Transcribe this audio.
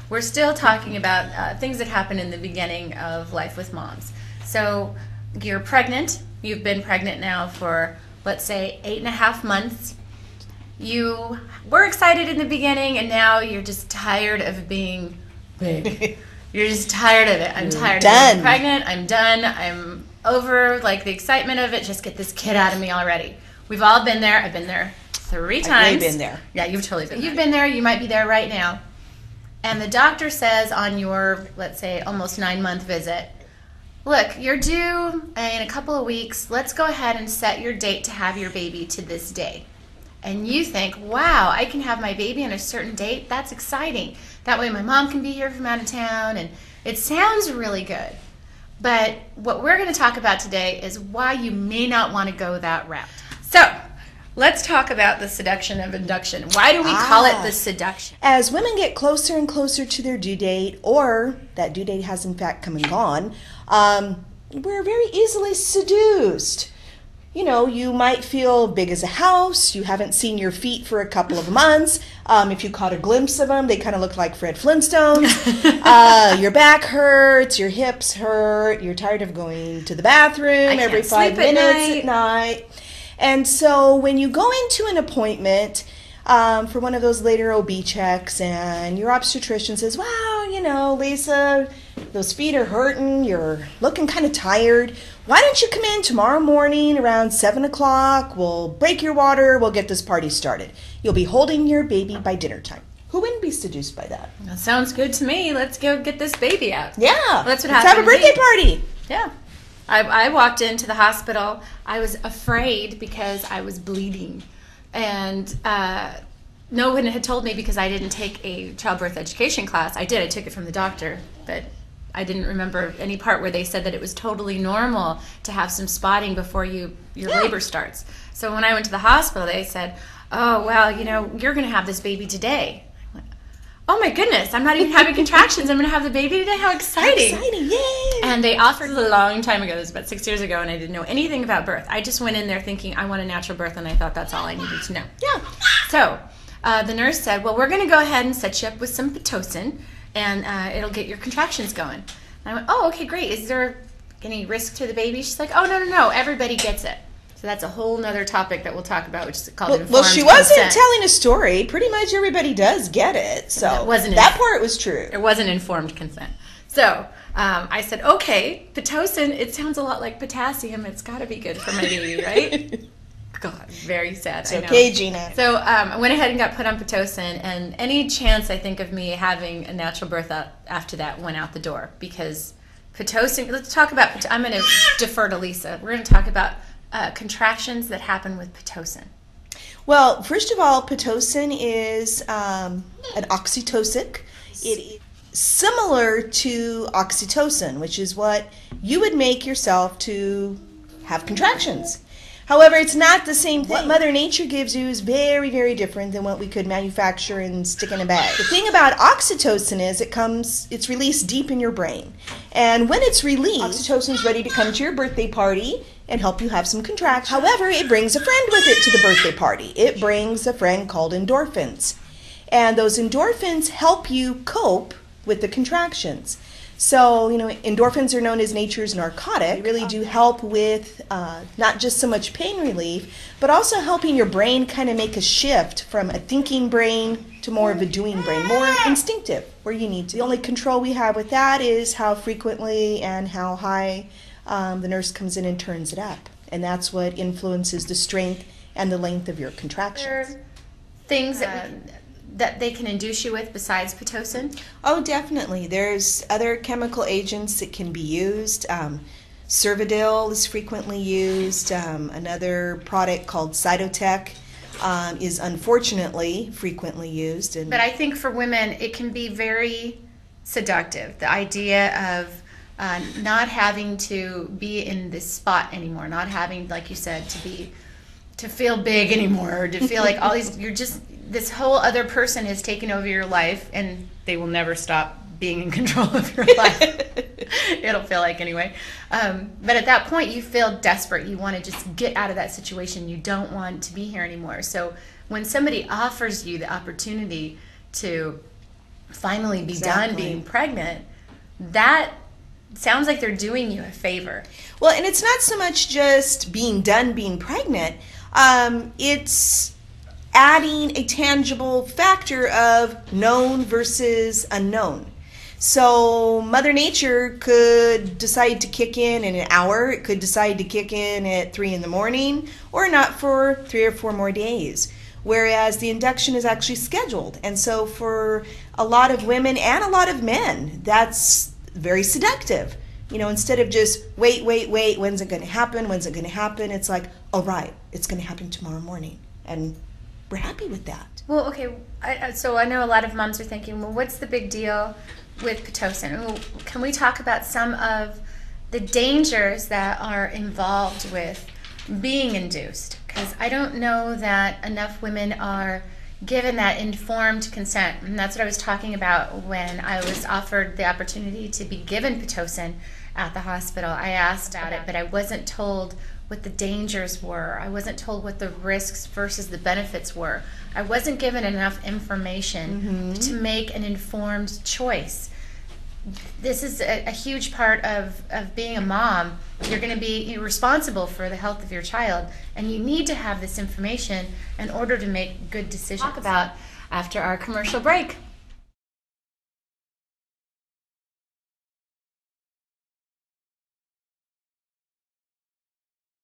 We're still talking about things that happen in the beginning of life with moms. So you're pregnant. You've been pregnant now for, let's say, 8.5 months. You were excited in the beginning, and now you're just tired of being big. You're just tired of it. I'm tired of being pregnant. I'm done. I'm over like the excitement of it. Just get this kid out of me already. We've all been there. I've been there 3 times. I've really been there. Yeah, you've totally been there. You've been there. You might be there right now. And the doctor says on your, let's say, almost 9-month visit, look, you're due in a couple of weeks. Let's go ahead and set your date to have your baby to this day. And you think, wow, I can have my baby on a certain date? That's exciting. That way my mom can be here from out of town, and it sounds really good. But what we're going to talk about today is why you may not want to go that route. So let's talk about the seduction of induction. Why do we call it the seduction? As women get closer and closer to their due date, or that due date has in fact come and gone, we're very easily seduced. You know, you might feel big as a house. You haven't seen your feet for a couple of months. If you caught a glimpse of them, they kind of look like Fred Flintstone. Your back hurts. Your hips hurt. You're tired of going to the bathroom every 5 minutes at night. And so when you go into an appointment for one of those later OB checks and your obstetrician says, wow, you know, Lisa, those feet are hurting. You're looking kind of tired. Why don't you come in tomorrow morning around 7 o'clock? We'll break your water. We'll get this party started. You'll be holding your baby by dinner time. Who wouldn't be seduced by that? That sounds good to me. Let's go get this baby out. Yeah. Well, that's what Let's happened. have a birthday party. Yeah. I walked into the hospital. I was afraid because I was bleeding. And no one had told me because I didn't take a childbirth education class. I did. I took it from the doctor. But I didn't remember any part where they said that it was totally normal to have some spotting before your labor starts. So when I went to the hospital, they said, oh, well, you know, you're going to have this baby today. Oh my goodness, I'm not even having contractions. I'm going to have the baby today. How exciting. How exciting, yay. And they offered a long time ago. This was about 6 years ago, and I didn't know anything about birth. I just went in there thinking I want a natural birth, and I thought that's all I needed to know. Yeah. So the nurse said, well, we're going to go ahead and set you up with some Pitocin, and it'll get your contractions going. And I went, oh, okay, great. Is there any risk to the baby? She's like, oh, no, everybody gets it. So that's a whole nother topic that we'll talk about, which is called informed Well, she wasn't consent. telling a story. Pretty much everybody does get it. So that part was true. It wasn't informed consent. So I said, okay, Pitocin, it sounds a lot like potassium. It's got to be good for my baby, right? God, very sad. It's okay, Gena. So I went ahead and got put on Pitocin, and any chance I think of me having a natural birth after that went out the door, because Pitocin, let's talk about, I'm going to defer to Lisa. We're going to talk about contractions that happen with Pitocin. Well, first of all, Pitocin is an oxytocic. It is similar to oxytocin, which is what you would make yourself to have contractions. However, it's not the same thing. What Mother Nature gives you is very, very different than what we could manufacture and stick in a bag. The thing about oxytocin is it's released deep in your brain. And when it's released, oxytocin is ready to come to your birthday party and help you have some contractions. However, it brings a friend with it to the birthday party. It brings a friend called endorphins. And those endorphins help you cope with the contractions. So, you know, endorphins are known as nature's narcotic. They really do help with not just so much pain relief, but also helping your brain kind of make a shift from a thinking brain to more of a doing brain, more instinctive, where you need to. The only control we have with that is how frequently and how high the nurse comes in and turns it up. And that's what influences the strength and the length of your contractions. Things that they can induce you with besides Pitocin? Oh, definitely. There's other chemical agents that can be used. Cervidil is frequently used. Another product called Cytotec is unfortunately frequently used. But I think for women, it can be very seductive. The idea of not having to be in this spot anymore, not having, like you said, to feel big anymore, or to feel like all these, this whole other person is taking over your life, and they will never stop being in control of your life. It'll feel like anyway. But at that point, you feel desperate. You want to just get out of that situation. You don't want to be here anymore. So when somebody offers you the opportunity to finally be done being pregnant, that sounds like they're doing you a favor. Well, and it's not so much just being done being pregnant. It's adding a tangible factor of known versus unknown. So Mother Nature could decide to kick in an hour. It could decide to kick in at 3 in the morning, or not for 3 or 4 more days. Whereas the induction is actually scheduled. And so for a lot of women and a lot of men, that's very seductive. You know, instead of just wait, when's it going to happen? When's it going to happen? It's like, oh, right, it's going to happen tomorrow morning. And we're happy with that. Well, okay, so I know a lot of moms are thinking, well, what's the big deal with Pitocin? Well, can we talk about some of the dangers that are involved with being induced? Because I don't know that enough women are given that informed consent. And that's what I was talking about when I was offered the opportunity to be given Pitocin at the hospital. I asked about it, but I wasn't told what the dangers were. I wasn't told what the risks versus the benefits were. I wasn't given enough information to make an informed choice. This is a huge part of being a mom. You're going to be responsible for the health of your child, and you need to have this information in order to make good decisions. Talk about after our commercial break.